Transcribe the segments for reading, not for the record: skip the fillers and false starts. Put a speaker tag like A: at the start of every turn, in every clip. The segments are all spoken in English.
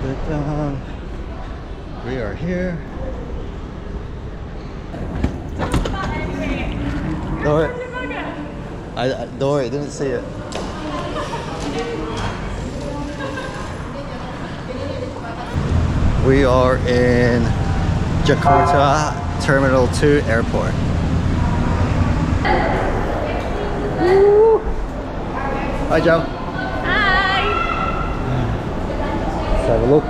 A: Da-da-da. We are here. Don't worry. Don't worry, I didn't see it. We are in Jakarta Terminal 2 Airport. Woo. Hi, Joe.
B: Hi!
A: Let's have a look.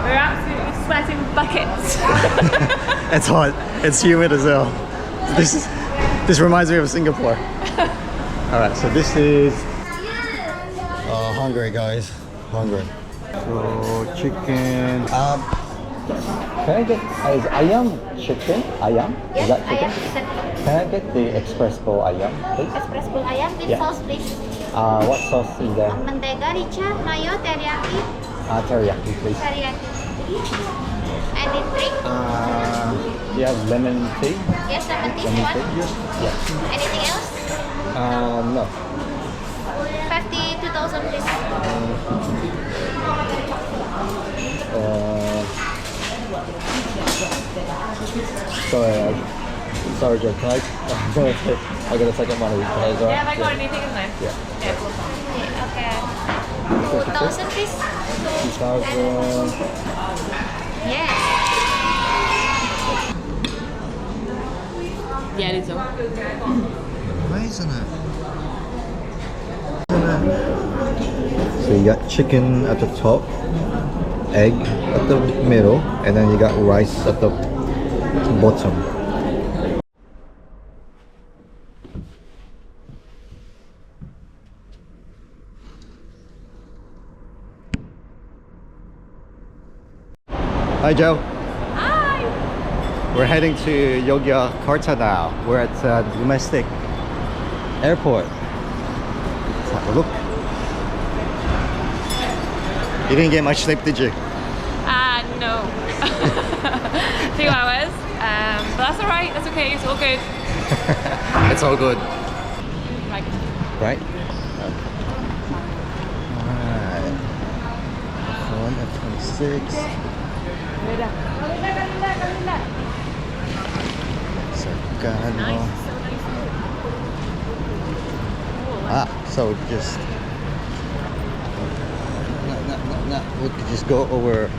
B: We're absolutely sweating buckets.
A: It's hot. It's humid as hell. This reminds me of Singapore. Alright, so this is hungry, guys. Hungry. So chicken. Can I get is ayam chicken? Ayam?
C: Yes,
A: Is that chicken?
C: ayam chicken.
A: Can I get the express bowl ayam, please?
C: Express bowl ayam with
A: Yeah.
C: sauce, please.
A: What sauce is there?
C: Mentega, rica, mayo, teriyaki,
A: Teriyaki, please.
C: teriyaki. Any drink?
A: Do you have lemon tea?
C: Yes, lemon tea.
A: Lemon
C: What?
A: tea? Yeah.
C: Anything else?
A: No.
C: 52,000, please.
A: Sorry, Joe. Can I got a second one.
B: Yeah, have I got anything in there?
A: Yeah.
C: Okay. 2,000, please.
A: 2,000.
C: Yes.
B: Yeah, it is all.
A: Why isn't it? So you got chicken at the top, egg at the middle, and then you got rice at the bottom. Hi, Joe.
B: Hi!
A: We're heading to Yogyakarta now. We're at domestic airport. Let's have a look. You didn't get much sleep, did you?
B: No. 2 hours. But that's alright, that's okay, it's all good.
A: It's all good.
B: Right.
A: Right? Alright. Phone at 26. Sarkano.
B: Nice, so nice.
A: So just we could just go over.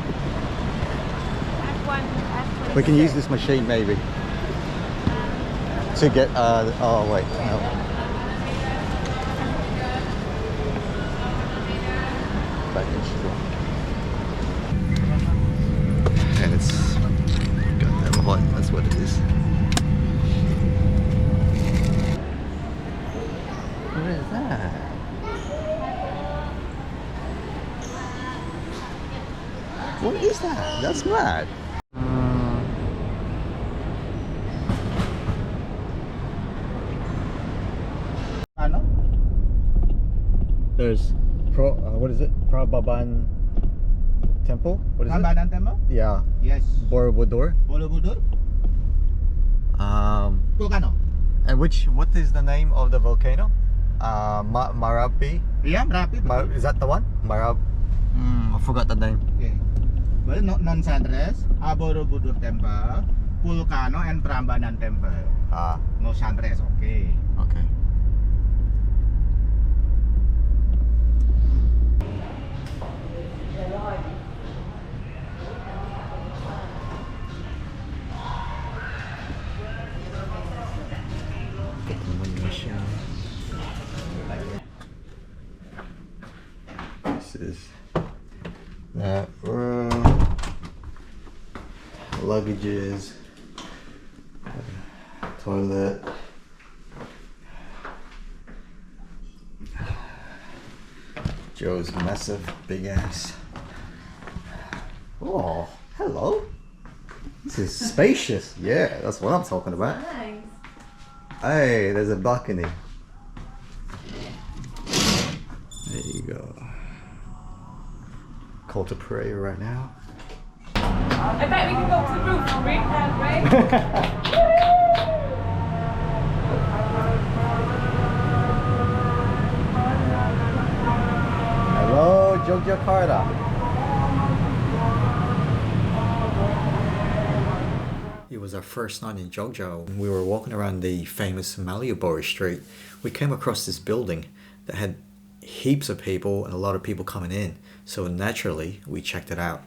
A: We can use this machine maybe to get oh wait, no. Baggage. And it's goddamn hot, that's what it is. What is that? What is that? That's mad. There's what is it? Prababan Temple? What is
D: Prambanan Temple?
A: it? Yeah.
D: Yes.
A: Borobudur.
D: Borobudur. Volcano.
A: And what is the name of the volcano? Marapi?
D: Yeah, Merapi.
A: Is that the one? I forgot the name.
D: Okay. Well, non-sunrise, Borobudur Temple, Volcano, and Prambanan Temple. No sunrise, okay.
A: Okay. This is that room. Luggages. Toilet. Joe's massive big ass. Oh, hello. This is spacious. Yeah, that's what I'm talking about.
B: Nice.
A: Hey, there's a balcony. There you go. Call to prayer right now.
B: I bet we can go to the roof and read that, right?
A: Hello, Yogyakarta. was our first night in Jogja. We were walking around the famous Malioboro street. We came across this building that had heaps of people and a lot of people coming in. So naturally, we checked it out.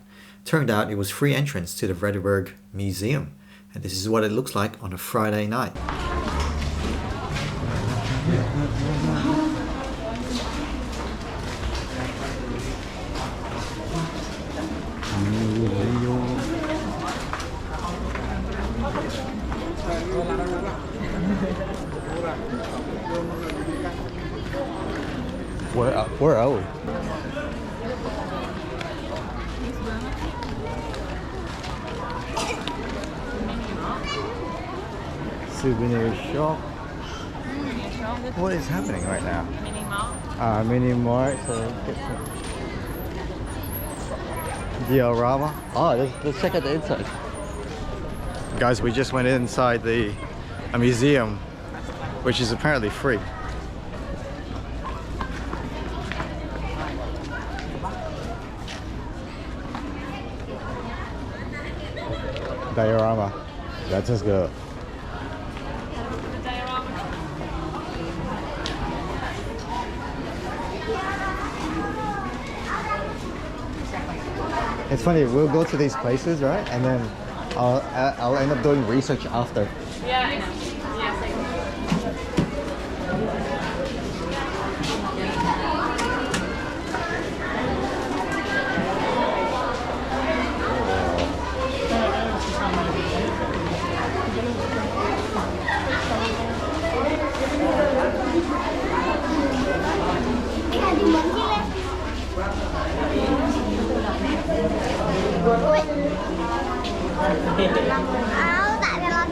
A: Turned out it was free entrance to the Vredeburg Museum. And this is what it looks like on a Friday night. Where are we? Souvenir shop. What is happening right now?
B: Mini mart.
A: Mini mart. So get some diorama. Oh, let's check out the inside. Guys, we just went inside a museum, which is apparently free. Diorama. Let us go. It's funny, we'll go to these places, right? And then I'll end up doing research after.
B: Yeah. Yes.
C: Áo tại đây là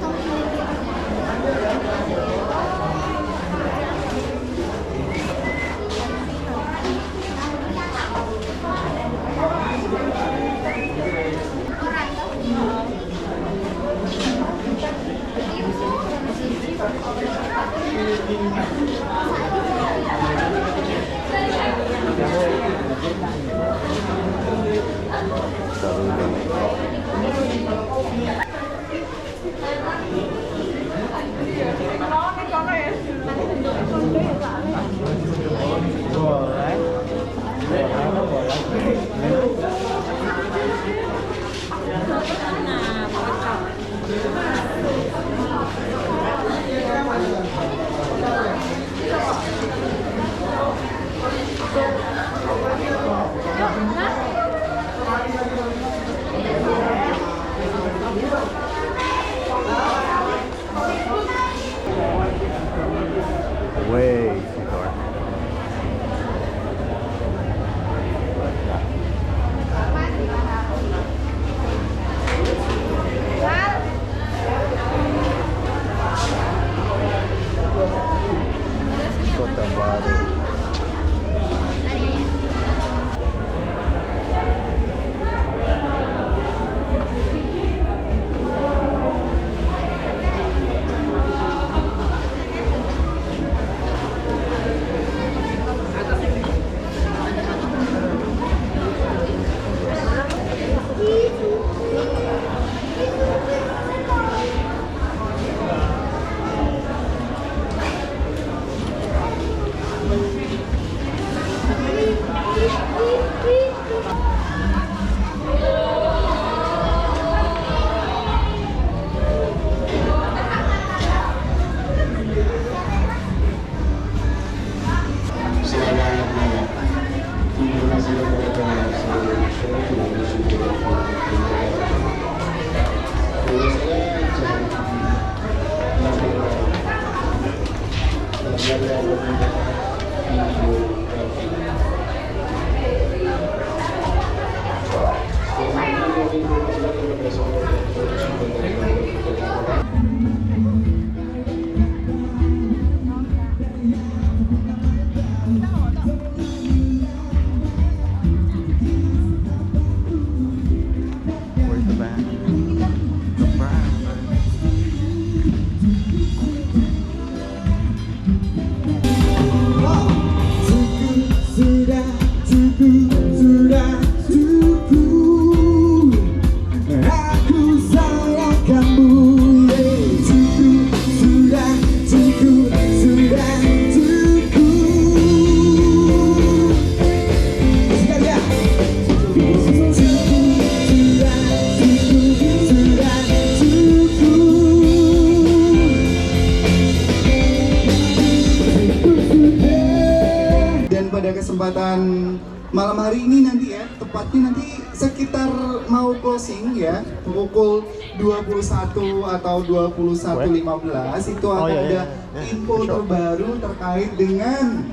E: malam hari ini nanti ya, tepatnya nanti sekitar mau closing ya, pukul 21 atau 21.15 itu akan ada info terbaru terkait dengan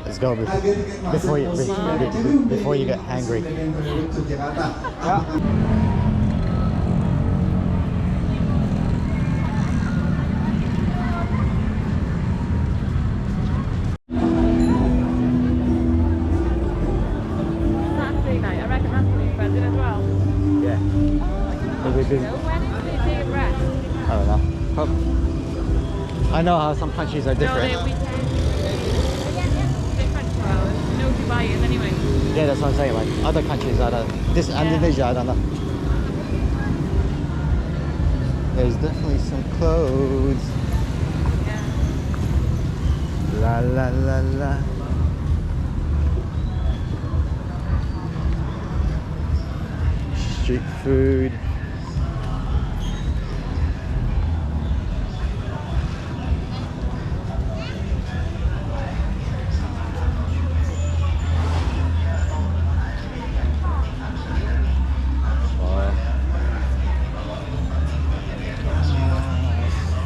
F: Let's go before you get hungry.
B: Saturday night, I reckon that's pretty expensive as well.
F: Yeah.
B: So when is the day of rest?
F: I don't know. I know how some countries are
B: No,
F: different.
B: the weekend. Different to ours. No Dubai is anyway.
F: Yeah, that's what I'm saying. Like other countries, I don't. This Indonesia, I don't know. There's definitely some clothes.
B: Yeah.
F: La la la la. Street food.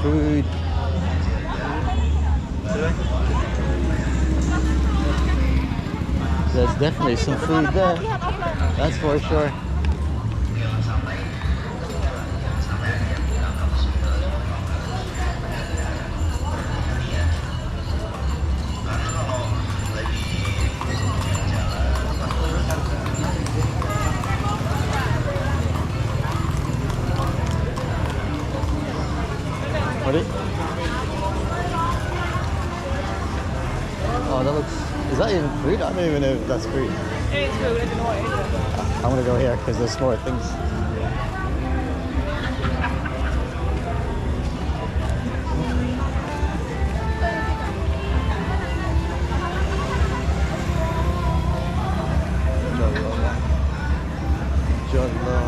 F: Food. There's definitely some food there. That's for sure. Ready? Oh, that looks. Is that even food? I don't even know if that's food.
B: It is food, I don't know what it is.
F: I'm gonna go here because there's more things. Jollo.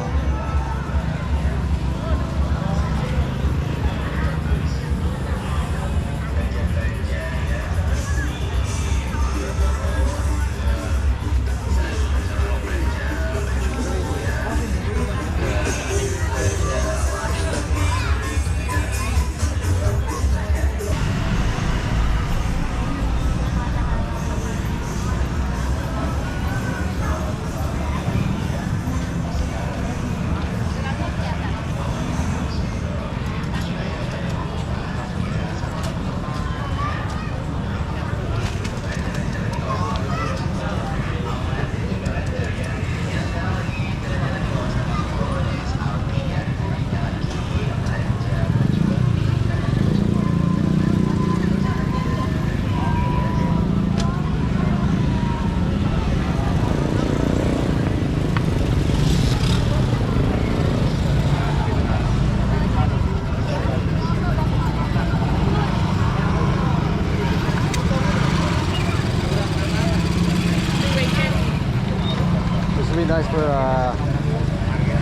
F: Nice for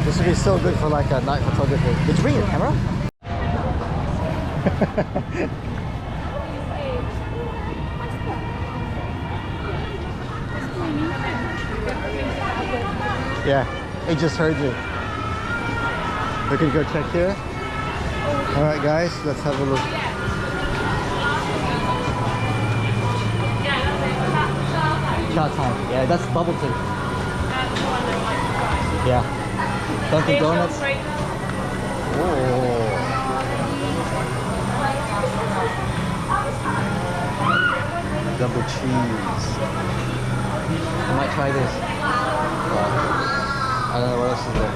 F: this would be so good for like a night photography. Did you bring your camera? Yeah, it just heard you. We can go check here. Alright guys, let's have a look. Cha time. Yeah, that's bubble tea. Yeah. Dunkin' Donuts. Oh. Double cheese. I might try this. I don't know what else is there.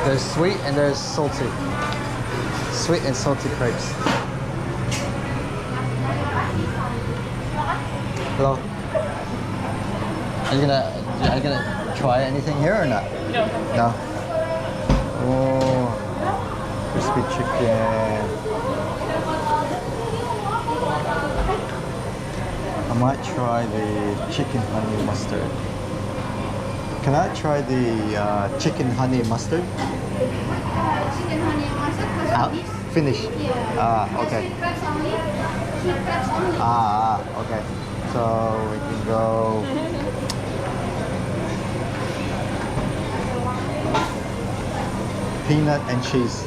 F: There's sweet and there's salty. Sweet and salty crepes. Hello. Are you gonna try anything here or not?
B: No.
F: No. Oh, crispy chicken. I might try the chicken honey mustard. Can I try the chicken honey mustard?
C: Chicken honey mustard plus this.
F: Finish.
C: Yeah.
F: Okay.
C: Crabs only.
F: Okay. So we can go. Peanut and cheese.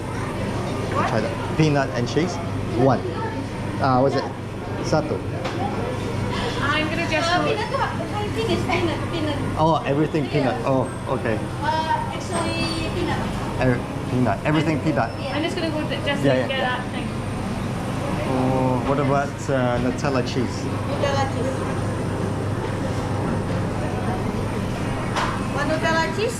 F: Try that. Peanut and cheese. One. What's it? Satu.
B: I'm gonna just.
G: Everything is peanut.
F: Oh, everything peanut. Oh, okay.
G: Actually, peanut.
F: Peanut. Everything peanut.
B: I'm just gonna go just
F: Yeah,
B: get
F: yeah.
B: that thing.
F: Oh, what about Nutella cheese?
G: Nutella cheese. One Nutella cheese,